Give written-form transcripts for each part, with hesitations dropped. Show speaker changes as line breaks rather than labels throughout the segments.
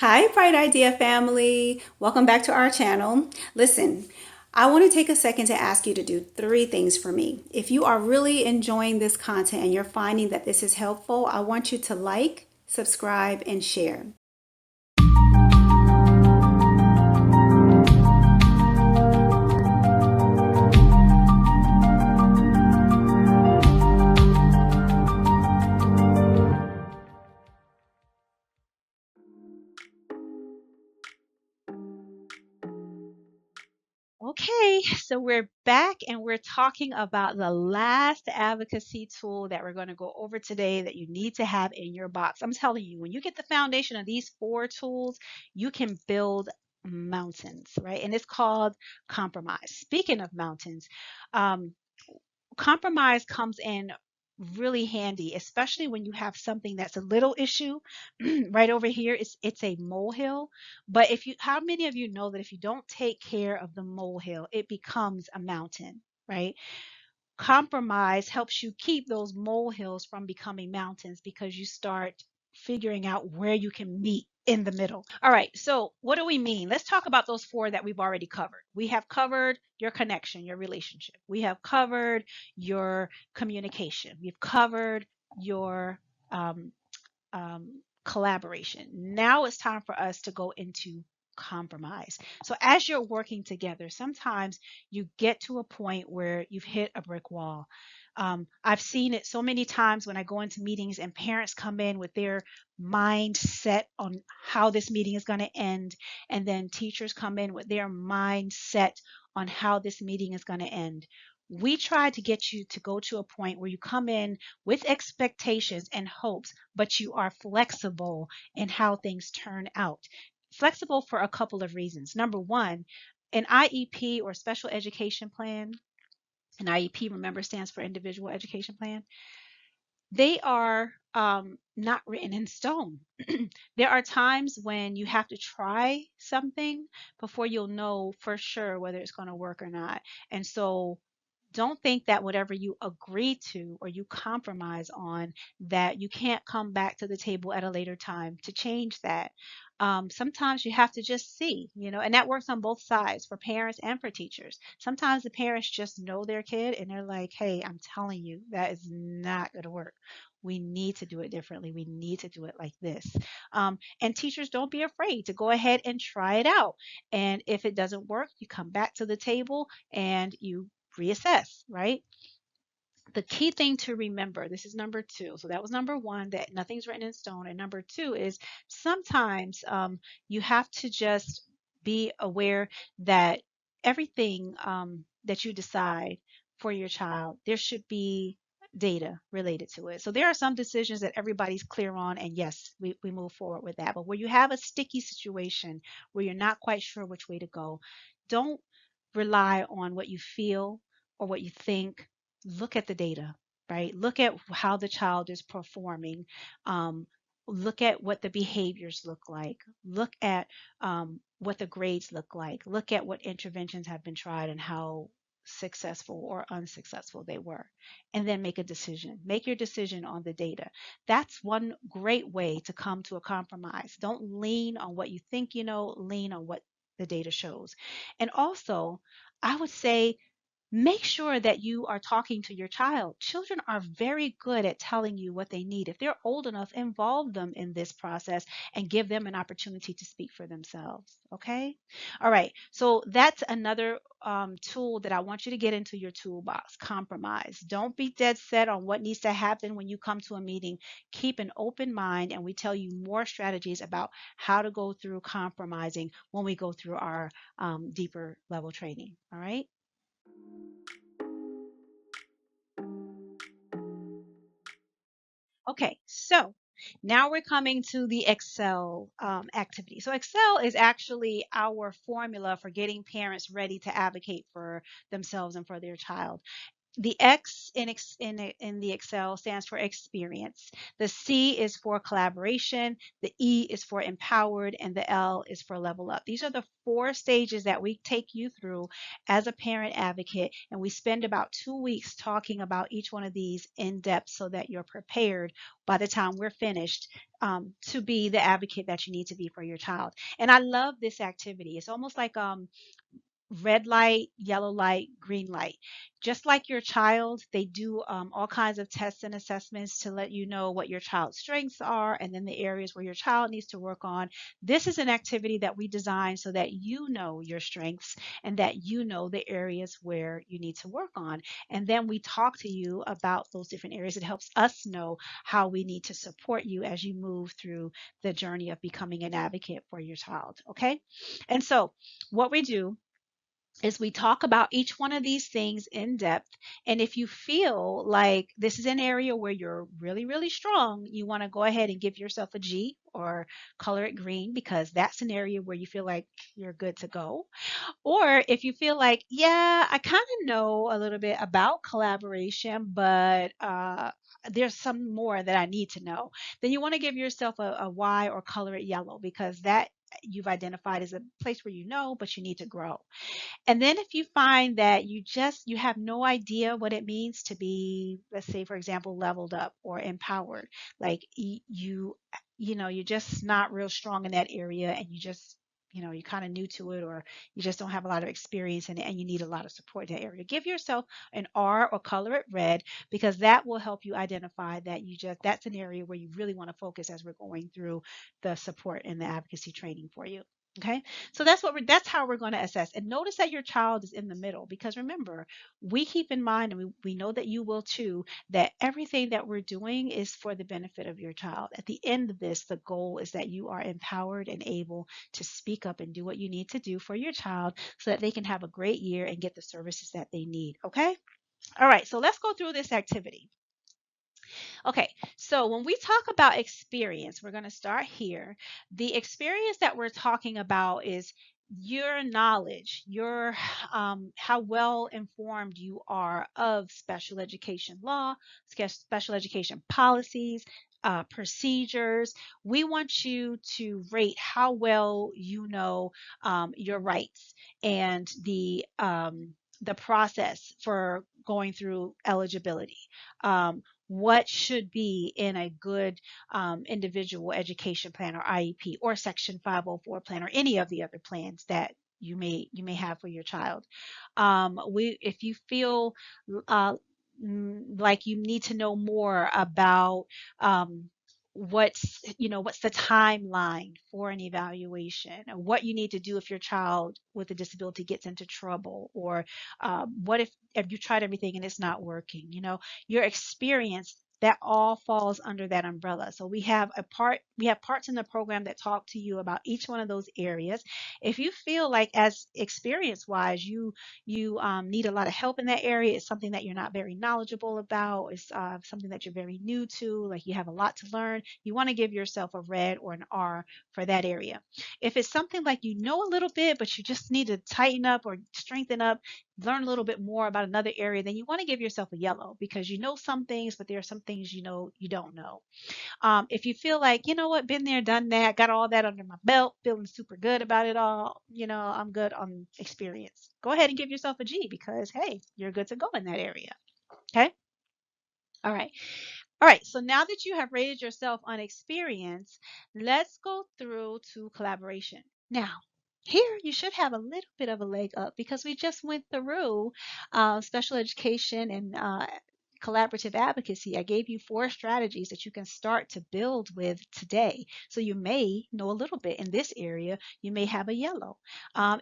Hi, Bright Idea family. Welcome back to our channel. Listen, I want to take a second to ask you to do three things for me. If you are really enjoying this content and you're finding that this is helpful, I want you to like, subscribe, and share.
Okay, so we're back and we're talking about the last advocacy tool that we're going to go over today that you need to have in your box. I'm telling you, when you get the foundation of these four tools, you can build mountains, right? And it's called compromise. Speaking of mountains, um, compromise comes in really handy, especially when you have something that's a little issue right over here. It's a molehill, but if you, how many of you know that if you don't take care of the molehill, it becomes a mountain, right? Compromise helps you keep those molehills from becoming mountains because you start figuring out where you can meet in the middle. All right, so what do we mean? Let's talk about those four that we've already covered. We have covered your connection, your relationship. We have covered your communication. We've covered your collaboration. Now it's time for us to go into compromise. So as you're working together, sometimes you get to a point where you've hit a brick wall. I've seen it so many times when I go into meetings and parents come in with their mind set on how this meeting is going to end, and then teachers come in with their mind set on how this meeting is going to end. We try to get you to go to a point where you come in with expectations and hopes, but you are flexible in how things turn out. Flexible for a couple of reasons. Number one, an IEP or special education plan, an IEP, remember, stands for individual education plan. They are not written in stone. There are times when you have to try something before you'll know for sure whether it's going to work or not. And so don't think that whatever you agree to or you compromise on, that you can't come back to the table at a later time to change that. Sometimes you have to just see, and that works on both sides for parents and for teachers. Sometimes the parents just know their kid and they're like, hey, I'm telling you, that is not going to work. We need to do it differently. We need to do it like this. And teachers, don't be afraid to go ahead and try it out. And if it doesn't work, you come back to the table and you reassess, right? The key thing to remember, this is number two. So that was number one, that nothing's written in stone. And number two is sometimes you have to just be aware that everything that you decide for your child, there should be data related to it. So there are some decisions that everybody's clear on, and yes, we move forward with that. But where you have a sticky situation where you're not quite sure which way to go, don't rely on what you feel or what you think. Look at the data, right? Look at how the child is performing. Um, Look at what the behaviors look like. Look at what the grades look like. Look at what interventions have been tried and how successful or unsuccessful they were. And then make a decision. Make your decision on the data. That's one great way to come to a compromise. Don't lean on what you think you know, lean on what the data shows. And also, I would say make sure that you are talking to your child. Children are very good at telling you what they need. If they're old enough, involve them in this process and give them an opportunity to speak for themselves. Okay? All right. So that's another tool that I want you to get into your toolbox: compromise. Don't be dead set on what needs to happen when you come to a meeting. Keep an open mind, and we tell you more strategies about how to go through compromising when we go through our deeper level training. All right. Okay, so now we're coming to the Excel activity. So Excel is actually our formula for getting parents ready to advocate for themselves and for their child. The X in the Excel stands for experience. The C is for collaboration. The E is for empowered, and the L is for level up. These are the four stages that we take you through as a parent advocate, and we spend about 2 weeks talking about each one of these in depth so that you're prepared by the time we're finished to be the advocate that you need to be for your child. And I love this activity. It's almost like red light, yellow light, green light. Just like your child, they do all kinds of tests and assessments to let you know what your child's strengths are and then the areas where your child needs to work on. This is an activity that we design so that you know your strengths and that you know the areas where you need to work on. And then we talk to you about those different areas. It helps us know how we need to support you as you move through the journey of becoming an advocate for your child. Okay. And so, what we do is we talk about each one of these things in depth. And if you feel like this is an area where you're really, really strong, you want to go ahead and give yourself a G or color it green because that's an area where you feel like you're good to go. Or if you feel like, yeah, I kind of know a little bit about collaboration, but there's some more that I need to know, then you want to give yourself a Y or color it yellow because that you've identified as a place where you know, but you need to grow. And then if you find that you have no idea what it means to be, let's say for example, leveled up or empowered, like you're just not real strong in that area and you just you're kind of new to it or you just don't have a lot of experience in it and you need a lot of support in that area. Give yourself an R or color it red because that will help you identify that that's an area where you really want to focus as we're going through the support and the advocacy training for you. Okay. So that's how we're going to assess. And notice that your child is in the middle because remember, we keep in mind and we know that you will too, that everything that we're doing is for the benefit of your child. At the end of this, the goal is that you are empowered and able to speak up and do what you need to do for your child so that they can have a great year and get the services that they need. Okay. All right. So let's go through this activity. Okay, so when we talk about experience, we're going to start here. The experience that we're talking about is your knowledge, your how well informed you are of special education law, special education policies, procedures. We want you to rate how well you know your rights and the process for going through eligibility. What should be in a good individual education plan or IEP or Section 504 plan or any of the other plans that you may have for your child. We if you feel uh, like you need to know more about what's the timeline for an evaluation or what you need to do if your child with a disability gets into trouble or what if you tried everything and it's not working, your experience, that all falls under that umbrella. So we have parts in the program that talk to you about each one of those areas. If you feel like as experience wise you need a lot of help in that area, it's something that you're not very knowledgeable about, it's something that you're very new to, like you have a lot to learn, you want to give yourself a red or an R for that area. If it's something like you know a little bit but you just need to tighten up or strengthen up, learn a little bit more about another area, then you want to give yourself a yellow because you know some things, but there are some things you don't know. If you feel like, you know what, been there, done that, got all that under my belt, feeling super good about it all, I'm good on experience. Go ahead and give yourself a G because, hey, you're good to go in that area. Okay. All right. All right. So now that you have rated yourself on experience, let's go through to collaboration. Now, here you should have a little bit of a leg up because we just went through special education and collaborative advocacy. I gave you 4 strategies that you can start to build with today. So you may know a little bit in this area. You may have a yellow.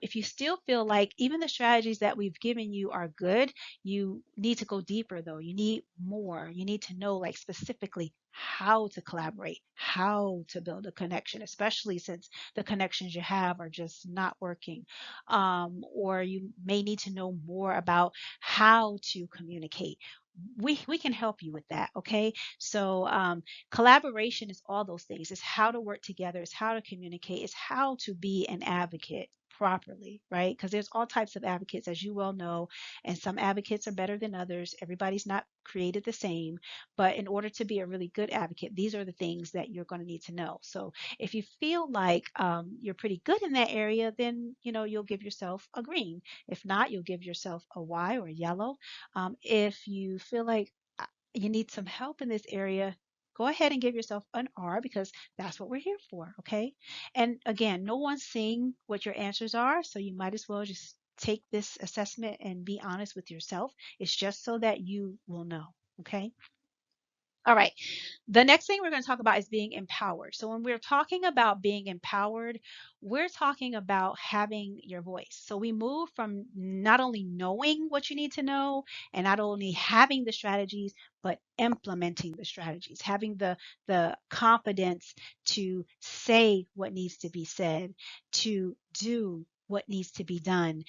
If you still feel like even the strategies that we've given you are good, you need to go deeper though. You need more. You need to know like specifically how to collaborate, how to build a connection, especially since the connections you have are just not working. Or you may need to know more about how to communicate. We can help you with that. Okay. So collaboration is all those things. It's how to work together. It's how to communicate. It's how to be an advocate properly, right? Because there's all types of advocates, as you well know, and some advocates are better than others. Everybody's not created the same, but in order to be a really good advocate, these are the things that you're going to need to know. So if you feel like you're pretty good in that area, then you'll give yourself a green. If not, you'll give yourself a Y or a yellow. If you feel like you need some help in this area, go ahead and give yourself an R, because that's what we're here for, okay? And again, no one's seeing what your answers are, so you might as well just take this assessment and be honest with yourself. It's just so that you will know, okay? All right. The next thing we're going to talk about is being empowered. So, when we're talking about being empowered, we're talking about having your voice. So, we move from not only knowing what you need to know and not only having the strategies, but implementing the strategies, having the confidence to say what needs to be said, to do what needs to be done,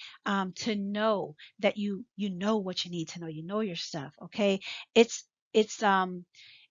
to know that you know what you need to know, you know your stuff. Okay, it's it's um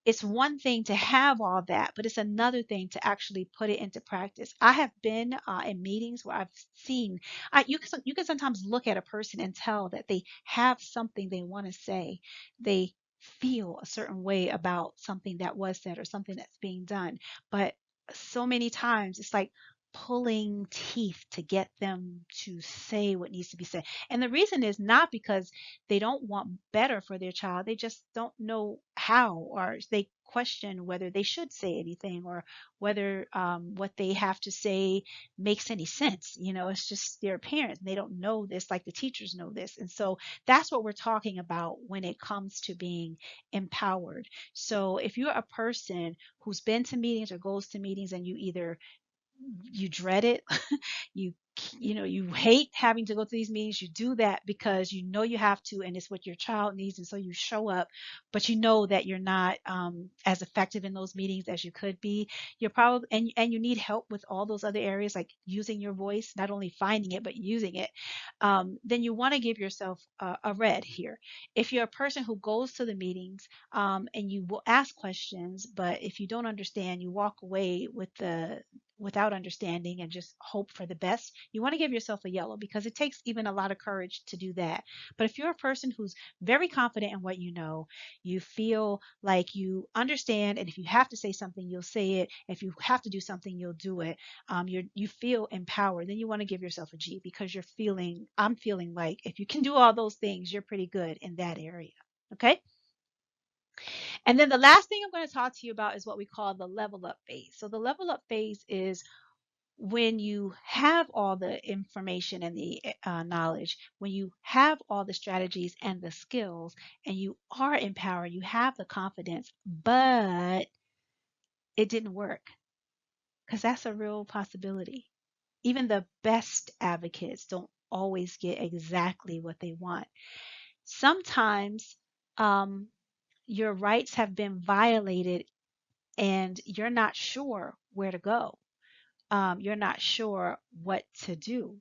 it's one thing to have all that, but it's another thing to actually put it into practice. I have been in meetings where I've seen, you can sometimes look at a person and tell that they have something they want to say. They feel a certain way about something that was said or something that's being done. But so many times it's like pulling teeth to get them to say what needs to be said. And the reason is not because they don't want better for their child. They just don't know how, or they question whether they should say anything, or whether what they have to say makes any sense. It's just their parents. They don't know this like the teachers know this. And so that's what we're talking about when it comes to being empowered. So if you're a person who's been to meetings or goes to meetings, and you dread it, you you hate having to go to these meetings, you do that because you know you have to, and it's what your child needs, and so you show up, but you know that you're not as effective in those meetings as you could be. You're probably, and you need help with all those other areas, like using your voice, not only finding it but using it. Then you want to give yourself a red here. If you're a person who goes to the meetings, and you will ask questions, but if you don't understand, you walk away without understanding and just hope for the best, you want to give yourself a yellow, because it takes even a lot of courage to do that. But if you're a person who's very confident in what you know, you feel like you understand, and if you have to say something, you'll say it. If you have to do something, you'll do it. You feel empowered. Then you want to give yourself a G, because I'm feeling like if you can do all those things, you're pretty good in that area. Okay. And then the last thing I'm going to talk to you about is what we call the level up phase. So the level up phase is when you have all the information and the knowledge, when you have all the strategies and the skills, and you are empowered, you have the confidence, but it didn't work, because that's a real possibility. Even the best advocates don't always get exactly what they want. Sometimes um, your rights have been violated, and you're not sure where to go. You're not sure what to do.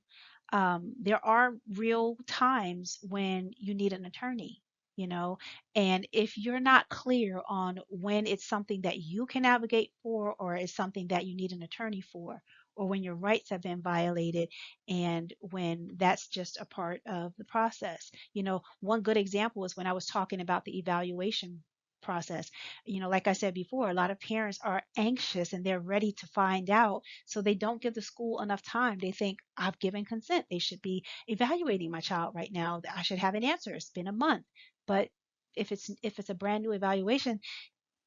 There are real times when you need an attorney, you know, and if you're not clear on when it's something that you can advocate for, or it's something that you need an attorney for, or when your rights have been violated, and when that's just a part of the process. One good example is when I was talking about the evaluation process. Like I said before, a lot of parents are anxious and they're ready to find out, so they don't give the school enough time. They think, I've given consent, they should be evaluating my child right now, I should have an answer, it's been a month. But if it's a brand new evaluation,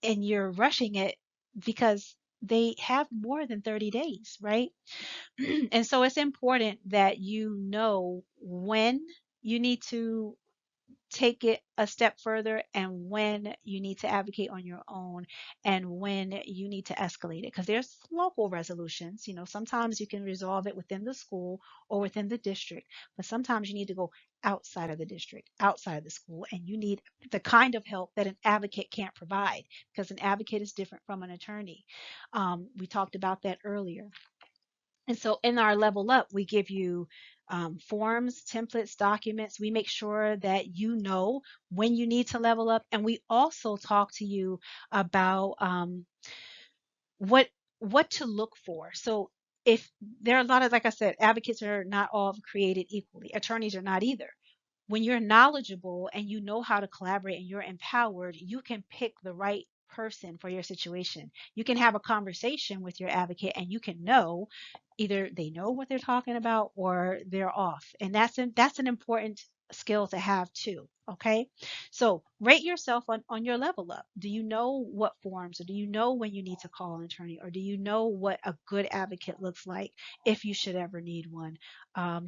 and you're rushing it, because they have more than 30 days, right? And so it's important that you know when you need to take it a step further, and when you need to advocate on your own, and when you need to escalate it, because there's local resolutions. Sometimes you can resolve it within the school or within the district, but sometimes you need to go outside of the district, outside of the school, and you need the kind of help that an advocate can't provide, because an advocate is different from an attorney. We talked about that earlier. And so in our level up, we give you forms, templates, documents. We make sure that you know when you need to level up. And we also talk to you about what to look for. So if there are a lot of, like I said, advocates are not all created equally, attorneys are not either. When you're knowledgeable and you know how to collaborate and you're empowered, you can pick the right person for your situation. You can have a conversation with your advocate and you can know either they know what they're talking about or they're off. And that's an important skill to have too. Okay. So rate yourself on your level up. Do you know what forms, or do you know when you need to call an attorney, or do you know what a good advocate looks like if you should ever need one?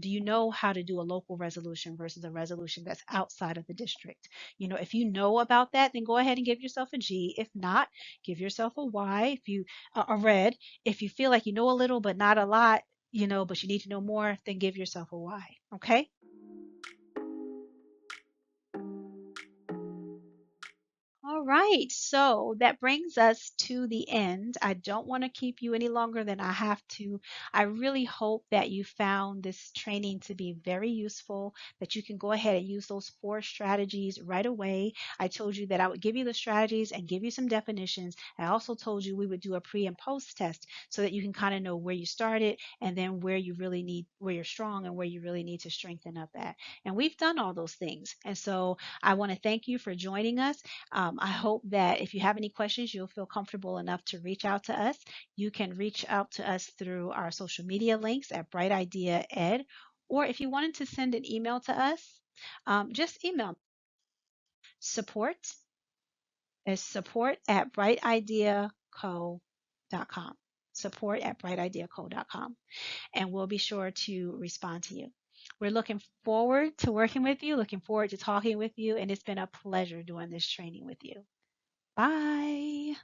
Do you know how to do a local resolution versus a resolution that's outside of the district? If you know about that, then go ahead and give yourself a G. If not, give yourself a Y. If you a red. If you feel like you know a little but not a lot, but you need to know more, then give yourself a Y. Okay. All right, so that brings us to the end. I don't want to keep you any longer than I have to. I really hope that you found this training to be very useful, that you can go ahead and use those 4 strategies right away. I told you that I would give you the strategies and give you some definitions. I also told you we would do a pre and post test so that you can kind of know where you started and then where you're strong and where you really need to strengthen up at. And we've done all those things. And so I want to thank you for joining us. I hope that if you have any questions, you'll feel comfortable enough to reach out to us. You can reach out to us through our social media links at Bright Idea Ed, or if you wanted to send an email to us, just email support support at brightideaco.com. Support at brightideaco.com, and we'll be sure to respond to you. We're looking forward to working with you, looking forward to talking with you, and it's been a pleasure doing this training with you. Bye.